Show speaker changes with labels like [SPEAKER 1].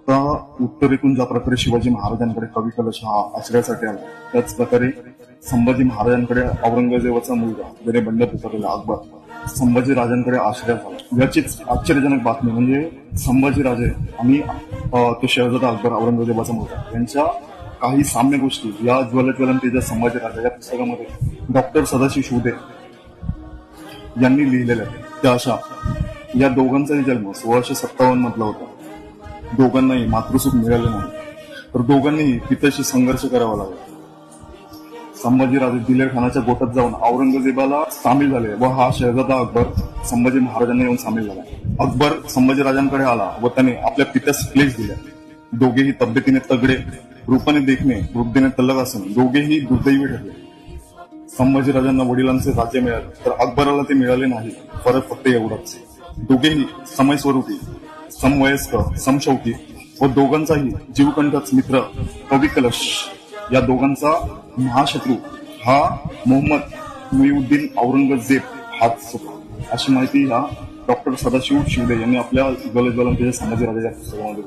[SPEAKER 1] आता उत्तरेतून ज्या प्रकारे शिवाजी महाराजांकडे कवी कलश हा आश्रयासाठी आला, त्याच प्रकारे संभाजी महाराजांकडे औरंगजेबाचा मुलगा ज्याने बंड पुकारलेला अकबर संभाजी राजांकडे आश्रयात आला. याचीच आश्चर्यजनक बातमी म्हणजे संभाजी राजे आणि तो शहजादा अकबर औरंगजेबाचा मुलगा यांच्या काही साम्य गोष्टी या ज्वलज्वलंतेच्या संभाजी राजा या पुस्तकामध्ये डॉक्टर सदाशिव शिवदे यांनी लिहिलेल्या आहेत. त्या अशा या दोघांचाही जन्म 1657 मधला होता. दोघांनाही मातृसुख मिळालं नाही, तर दोघांनीही पित्याशी संघर्ष करावा लागला. संभाजीराजे दिलेर खानाच्या गोटात जाऊन औरंगजेबाला सामील झाले व हा शहजादा अकबर संभाजी महाराजांना येऊन सामील झाला. अकबर संभाजीराजांकडे आला व त्याने आपल्या पित्यास क्लेश दिल्या. दोघेही तब्येतीने तगडे, रूपाने देखणे, वृद्धीने तल्लख असून दोघेही दुर्दैवी ठरले. संभाजीराजांना वडिलांचे राज्य मिळाले तर अकबराला ते मिळाले नाही. फरक फक्त एवढाच, दोघेही समयस्वरूपी, समवयस्क, समशौकी व दोघांचाही जीवकंठच मित्र कवी कलश या दोघांचा महाशत्रू हा मोहम्मद मुईउद्दीन औरंगजेब हाच होता, अशी माहिती ह्या डॉक्टर सदाशिव शिवदे यांनी आपल्या ज्वलज्वलंतेच्या संभाजी राजाच्या पुस्तकामध्ये